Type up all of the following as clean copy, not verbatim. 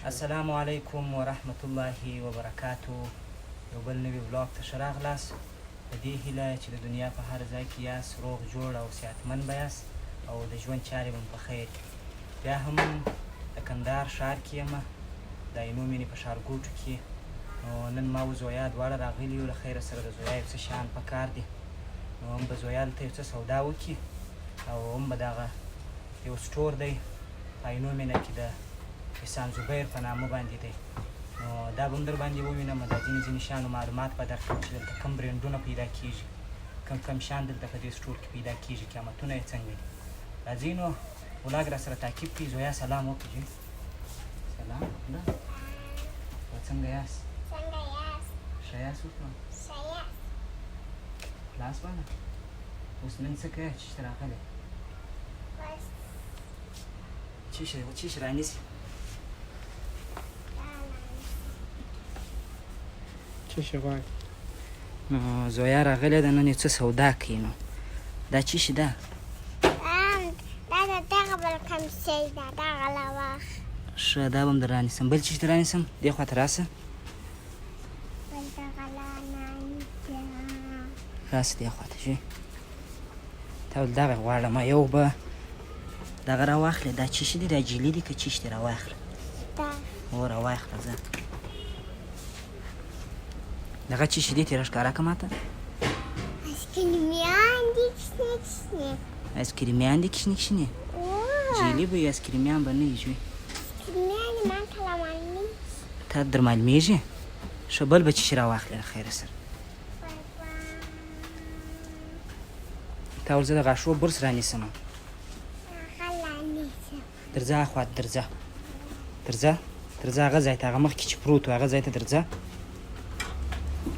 السلام علیکم ورحمت الله وبرکاتو. یو بل نوي بلاګ ته ښه راغلاست. په دې هیله چې د دنیا په هر ځای کې یاست روغ جوړ او صحتمند به یاست او د ژوند چارې به مو په خیر وي. بیا هم د کندهار ښار کې یم، د عینو مینې په ښارګوټو کې. نو نن ما او زویا دواړه راغلي یو، له خیره سره د زویا یو څه شیان په کار دي. نو هم به زویا دلته یو څه سودا وکړي او هم به دغه یو سټور دی په عینو مینه کې د احسان زبیر په نامه باندې دی. نو دا به هم در باندې ووینم، دا ځینې شیانو معلومات به درکړم چې دلته کوم برینډونه پیدا کېږي، کوم شیان دلته په دې سټور کې پیدا کېږي، قیمتونه یې څنګه دي. راځئ نو ولاګ را سره تعقیب کړئ. زویا سلام وکړئ. سلام ده څنګه یاست؟ څنګه یاست؟ ښه یاست؟ وکړم ښه یاست؟ خلاص باله اوس نن څه کوې؟ چېرته راغلی؟ چیش رانیسي؟ چی غواړې؟ نو زویا راغلی ده، نن یو څه سودا کوي. نو دا چی شي ده؟ دا د دغه بل کوم شی ده، دغه له واخله. ښه دا به هم در رانیسم. بل چی در رانیسم؟ دې خوا ته راسه. بل دغه له رانیسم. راسه دې خوا ته ښې. تا ول دغه غواړم. یو به دغه راواخلې. دا چی شي دي؟ دا جیلې دي که چی شي دي؟ راواخله. هو راواخله. ځه دغه چی شي دي؟ تېره ښکاره که ماته. ایسکریمیان دي کشنې کشنې. ایسکریمیان دي کشنې کشنې؟ جیلې به وي، ایسکریمیان به نه وي. ژوی ایسکریمیان دي، ما ته لا معلومېږي. تا در معلومېږي؟ ښه بل به چی شي راواخلې له خیره سره. تا ول زه د غاښو برس رانیسم. درځه اخوا ته درځه هغه ځای ته، هغه مخکې چې پروت و هغه ځای ته درځه.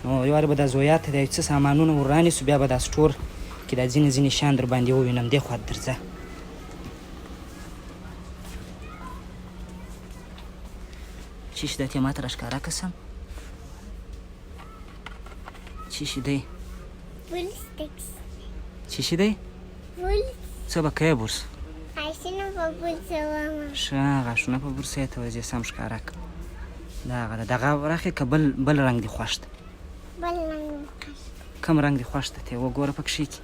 نو یو وارې به دا زویا ته د یو څه سامانونه ور رانیسو، بیا به دا سټور کې دا ځینې شیان در باندې ووینم. دې خوا ته درځه. چی شي دا؟ ته یې ما ته راښکاره که سم؟ چی شي دی؟ بولسټکس. چی شي دی؟ بولس. څه به کوې برس؟ غاښونه په بولس ومه. ښه غاښونه په برس یې ته وځې سم ښکاره که. دغه ده. دغه راخې که بل رنګ دې خوښ ده؟ بل رنګ مې خوښ ده. کوم رنګ دې خوښ ده؟ ته یې وګوره پکښې کې.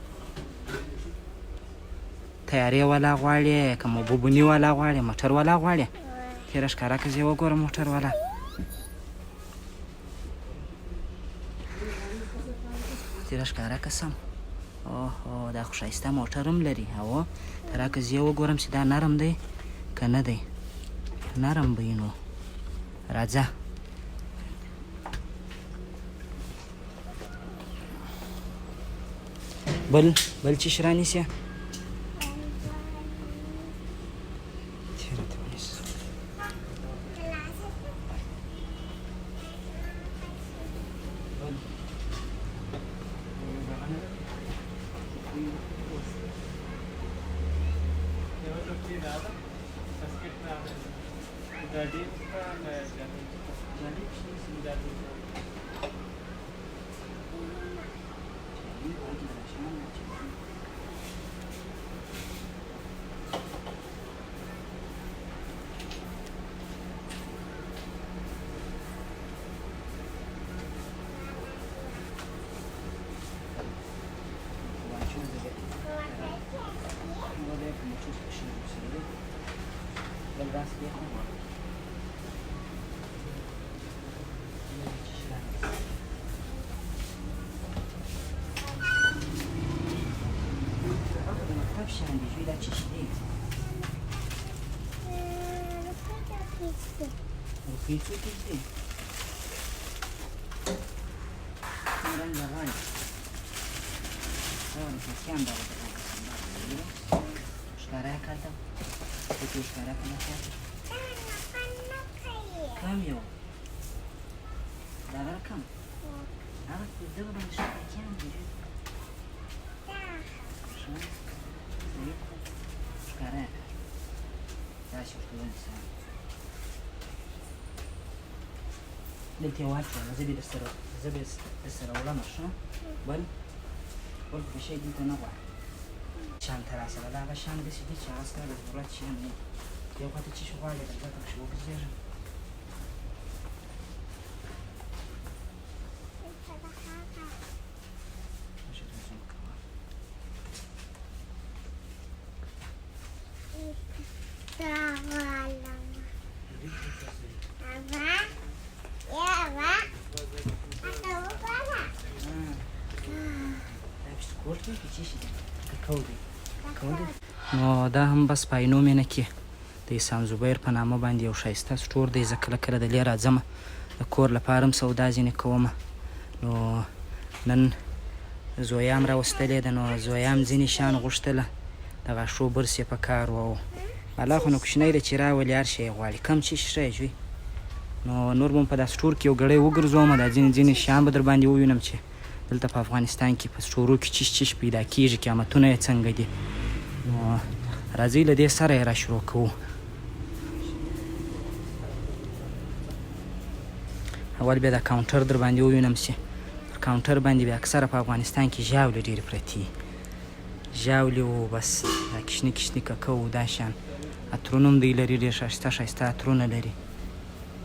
تیارې والا غواړې که موبوبوني والا غواړې، موټر والا غواړې؟ تېره ښکاره که زه یې وګوره موټر والا. تېره ښکاره که سم؟ اوهو دا خو ښایسته موټر هم لري. هو ته راکړه زه یې وګورم چې دا نرم دی که نه دی. نرم به وي. نو راځه. بل چی شي رانیسې؟ تېره ته ونیسه. دا چی شي دی؟ روپۍ څو پیس دی؟ کوم رنګ یې غواړې؟ روپیان به ښکاره یې کړه. پکې ښکاره که نه کړه؟ کم یو دغه رقم هغه په دغه باندې ښه پیکیان دي. ښکاره یې کړه. داسې ورته ونیسه. دلته یې واچوه. زه به یې درسره وړمه. ښه بل په شی دلته نه غواړم. شیان ته راسره دا هغه شیان داسې دي چې هغه ستا د ضرورت شیان نه دي. یو خوا ته چې شي غواړې درځه پکښې وګرځېږه. نو دا هم بس په عینو مینه کې د احسان زبیر په نامه باندې یو ښایسته سټور دی. زه کله کله دلې راځم د کور لپاره هم سودا ځینې کومه. نو نن زویا هم راوستلې ده. نو زویا هم ځینې شیان غوښتله. د غاښو برس یې په کار و. الله خو نو کوچنی دی چې راولي هر شی یې غواړي. کم چې شی جوی. نو نور به هم په دا سټور کې یو ګړی وګرځوم. دا ځینې شیان به در باندې ووینم چې دلته په افغانستان کې په سټورو کې چیش پیدا کېږي، قیمتونه یې څنګه دي. نو راځئ له دې سره یې را شروع کوو. اول بیا دا کاونټر در باندې ووینم چې پر کاونټر باندې بیا اکثره په افغانستان کې ژاولې ډېرې پرتې. ژاولې و بس دا کشني کشني ککو دا شیان. عطرونه هم دوی لري، ډېر ښایسته ښایسته عطرونه لري.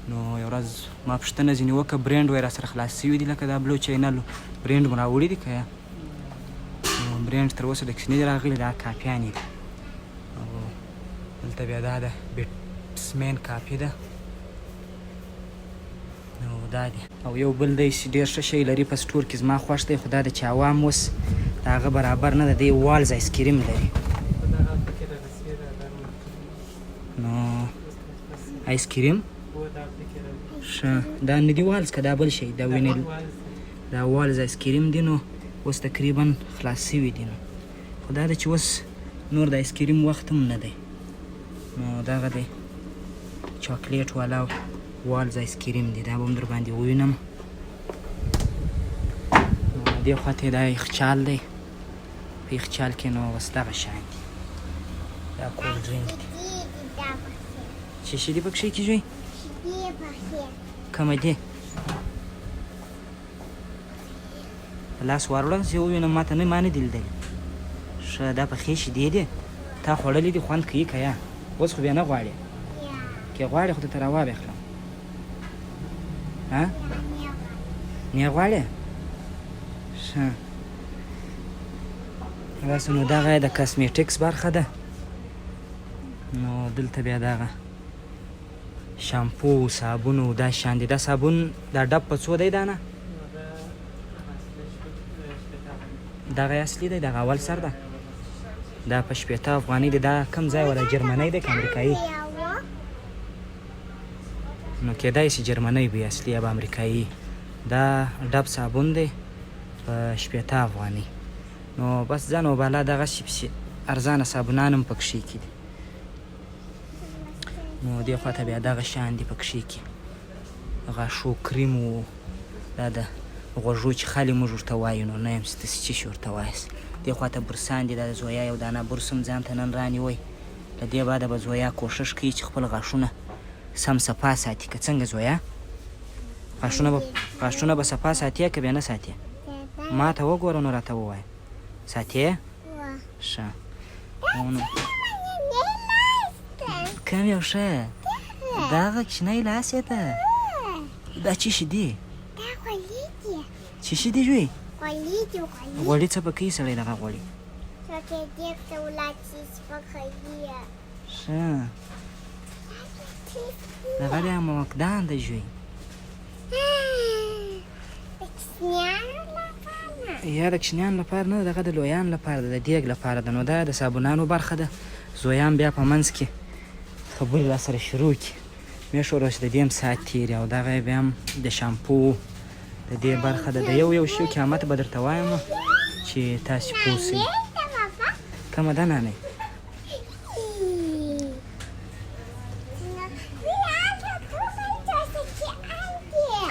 نو یو ورځ ما پوښتنه ځینې وکړه برینډ وایي راسره خلاص شوي دي لکه دا بلو چینل برینډ مو راوړي دي که یا؟ نو برینډ تر اوسه ډکس نه دي راغلي، دا کاپیانې دي. او دلته بیا دا ده بیټسمین کاپي ده. نو دا دی. او یو بل دی چې ډېر ښه شی لري په سټور کې زما خوښ دی، خو دا د چې عوام اوس د هغه برابر نه ده. دی والز آیسکریم لري. نو آیسکریم ښه دا نه دی والز که دا بل شی دا وینل دا والز آیسکریم دی. نو اوس تقریبا خلاص شوي دي. نو خو دا ده چې اوس نور د آیسکریم وخت هم نه دی. نو دغه دی چاکلیټ والا والز آیسکریم دی. دا به هم در باندې ووینم. نو دې خواته دا یخچال دی. په یخچال کې نو بس دغه شیان دي. دا کول ډرینک دی. چې شي دي پکښې کېږي کومه دی؟ لاس واروړه چې ووینم. ما ته ما نه دي لیدلي. ښه دا پخې شیدې دي. تا خوړلې دي خوند کوي که یا؟ اوس خو بیا نه غواړې؟ که غواړې خو درته راوابېخلم. نه غواړې؟ ښه داسې. نو دغه د کاسمیټکس برخه ده. نو دلته بیا دغه شامپو صابون او دا شیان دي. دا صابون دا ډب په څو دی دا نه؟ دغه اصلي دی، دغه اول سر ده. دا په 80 افغانۍ دی. دا کوم ځای ولا جرمنی دی که امریکایي؟ نو کېدای شي جرمنی وي اصلي یا به امریکایي. دا ډب صابون دی په 80 افغانۍ. نو بس ځان وباله دغسې پسې ارزانه صابونان هم پکښې کې دي. نو دې خواته بیا دغه شیان دي پکښې کې. غاښو کریم و دا د غوږو چې خالي موږ ورته وایو. نو نه یم چې تاسې څه شي ورته وایاست. دې خواته برسان دي. دا د زویا یو دانه برس هم ځان ته نن رانیوی. له دې بعده به زویا کوښښ کوي چې خپل غاښونه سم صفا ساتي. که څنګه زویا؟ غاښونه به صفا ساتي که بیا نه ساتي؟ ما ته وګوره نو راته ووایه. ساتي؟ ښه. کوم یو ښه؟ دغه کوچنی لاس یې ده. دا څه شي دي؟ دا غوړي دي. څه شي دي جوی؟ غوړي دي. غوړي څه پکوي سړی دغه غوړي؟ چاکلیټ ولاتې پکوي. ښه دغه بیا مکدان ده جوی. یا د کوچنیانو لپاره نه، دغه د لویانو لپاره ده، د دیګ لپاره ده. نو دا د صابونانو برخه ده. زویان بیا په منځ کې خبرې را سره شروع کړي. میښوره چې د دې هم ساعت تېري. او دغه بیا هم د شامپو د دې برخه ده. د یو شي قیمت به درته وایم چې تاسې پوه سئ. کومه ده نانۍ؟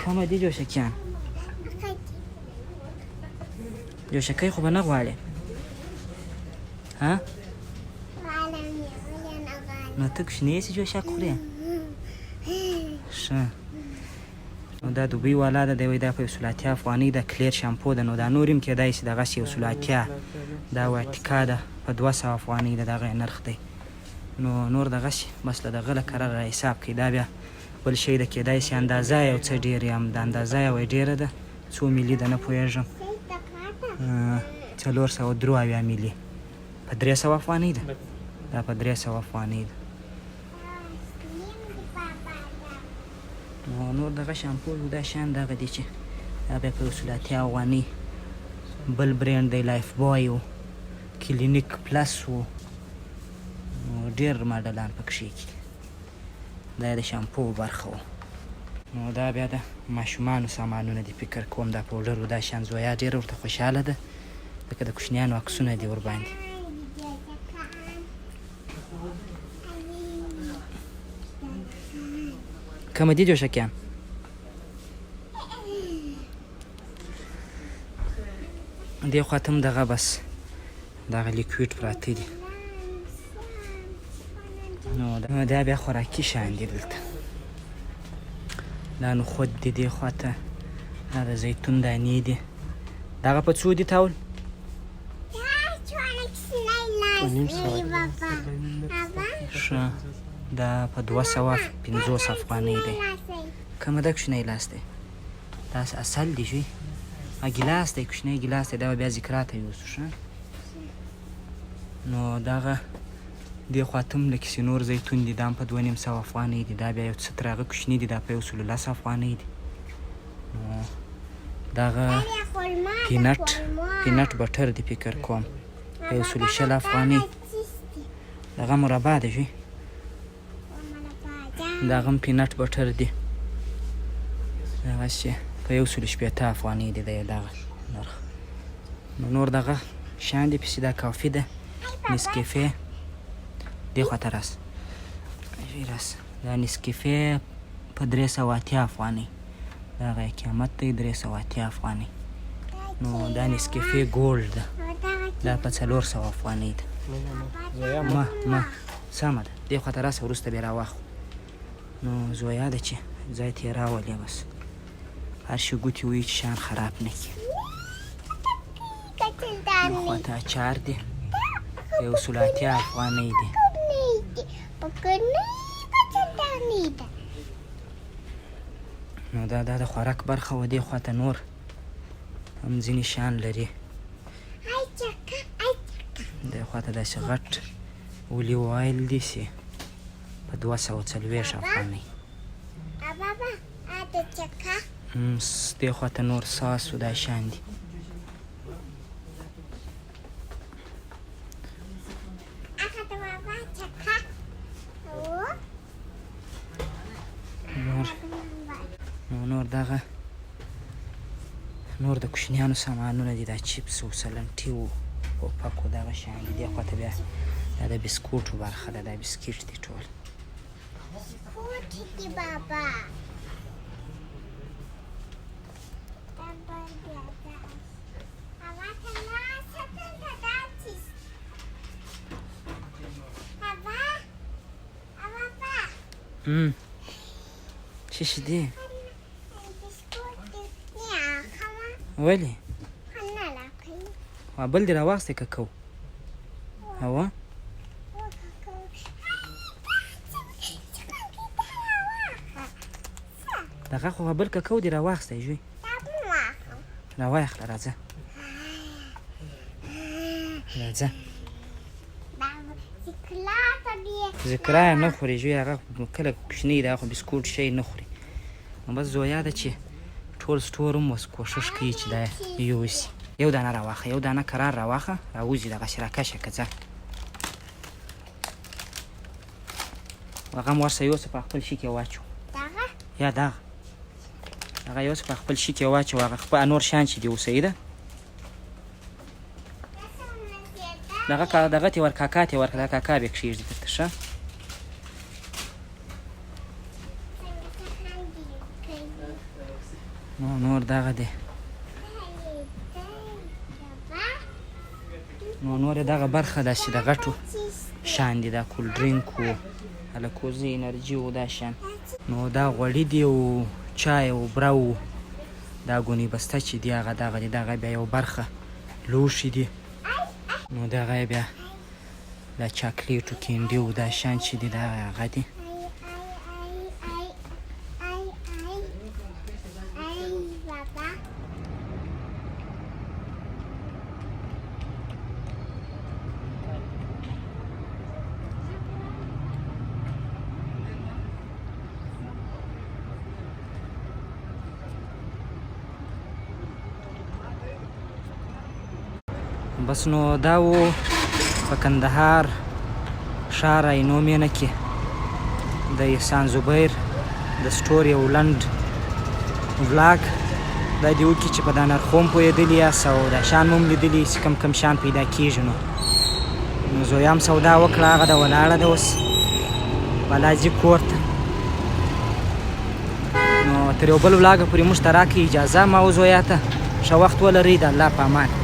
کومه دي جوشکیان؟ جوشکی خو به نه غواړې؟ ها؟ نو ته کوچنی یې چې جوشک خورې؟ ښه. نو دا دوبۍ والا ده. دی وایي دا په 180 افغانۍ ده. کلیر شامپو ده. نو دا نور هم کېدای شي دغسې 180. دا واتیکا ده په 200 افغانۍ ده. دغه یې نرخ دی. نو نور دغسې بس له دغه له قرار را حساب کوي. دا بیا بل شی ده. کېدای شي اندازه یو څه ډېر یم. د اندازه یې وایي ډېره ده. 2 میلي ده نه پوهېږم. 473 میلي په 300 افغانۍ ده. دا په 300 افغانۍ ده. نو نور دغه شامپو دا شیان دغه دي چې دا بیا په 180 افغانۍ بل برینډ دی لایف بوای و، کلینیک پلس و، نو ډېر ماډلان پکښې دي. دا د شامپو برخه و. نو دا بیا د ماشومانو سامانونه دي، فکر کوم دا پوډر و دا شیان. زویا ډېره ورته خوشحاله ده ځکه د کوچنیانو عکسونه دي ورباندې. کومه دي جوشکیان؟ دې خواته هم دغه بس دغه لیکویډ پراته دي. نو دا بیا خوراکي شیان دي دلته. دا نخود دي دې خواته، دا د زیتون دانې دي. دغه په څو دي تاول؟ ښه، دا په 250 افغانۍ دی. کومه ده کوچنی لاس دی؟ دا اصل دی ژوی. ګیلاس دی، کوچنی ګیلاس دی. دا به بیا ذکرا ته یوسو. ښه، نو دغه دې خواته هم لکسې نور زیتون دي. دا هم په 250 افغانۍ دي. دا بیا یو څه تر هغه کوچني دي. دا په 110 افغانۍ دي. نو دغه پینټ بټر دی فکر کوم په 120 افغانۍ. دغه مربا دی ژوی. دغه هم پینټ بټر دی. دغسې په 160 افغانۍ دی دغه نرخ. نو نور دغه شیان دي پسې. دا کافي ده، نسکافې. دې خواته راسه، دا نسکافې په 380 افغانۍ. دغه قیمت دی 380 افغانۍ. نو دا نسکافې ګولډ ده، دا په 400 افغانۍ ده. ما سمه ده. دې خواته راسه، وروسته بیا راواخلو. نو زویا ده چې ځای ته یې راولې. بس هر شي ګوتې وایي چې شیان خراب نه کړي. دې خواته اچار دی په 180 افغانۍ دی. نو دا د خوراک برخه و. دې خواته نور هم ځینې شیان لري. دې خواته داسې غټ اولیو آیل دي سي په 240 افغانۍ. دې خواته نور ساس و دا شیان دي. نور دغه نور د کوچنیانو سامانونه دي. دا چیپس و سلنټي و پوپک و دغه شیان دي. دې خواته بیا دا د بسکوټو برخه ده. دا بسکیټ دي ټول. څه شي دي؟ ولې؟ بل دې راواخیستی ککو؟ هوا دغه خو بل ککو دې راواخیستی ژوی. راواخله، راځه راځه. ذکرا یې نه خوري ژوی. هغه کله کوچنی دی، خو بسکوټ شی نه خوري. نو بس زویا ده چې ټول سټور هم اوس کوښښ کوي چې دا یوسي. یو دانه راواخه، یو دانه کرار راواخه، راوځي دغسې راکشه که ځه. هغه هم ورسه یوسه په خپل شي کې واچو. یا دغه یوسه په خپل شي کې واچو. هغه خپل نور شیان چې دي اوسئ ده. دغه ته ور کاکا ته ورکړه. کاکا به کښېږدي درته. ښه، نور دغه دی. نو نور یې دغه برخه ده چې د غټو شیان دي. دا کول ډرینک و، هلکوزي انرژي و دا شیان. نو دا غوړي دي و چای و بره و. دا ګونی بسته چې دي هغه دغه دي. دغه بیا یو برخه لوښي دي. نو دغه بیا دا چاکلیټ و کینډي و دا شیان چې دي دا هغه دي. بس نو دا و په کندهار ښار عینو مینه کې د احسان زبیر د سټور یو لنډ ولاګ دا دې وکړي چې په دا نرخو هم پوهېدلي یاست او دا شیان مو هم لیدلي چې کم شیان پیدا کېږي نو زویا هم سودا وکړه هغه ده ولاړه ده اوس بالا ځي کور ته نو تر یو بل ولاګه پورې موږ ته راکړئ اجازه ما و زویا ته ښه وخت ولرئ د الله په امان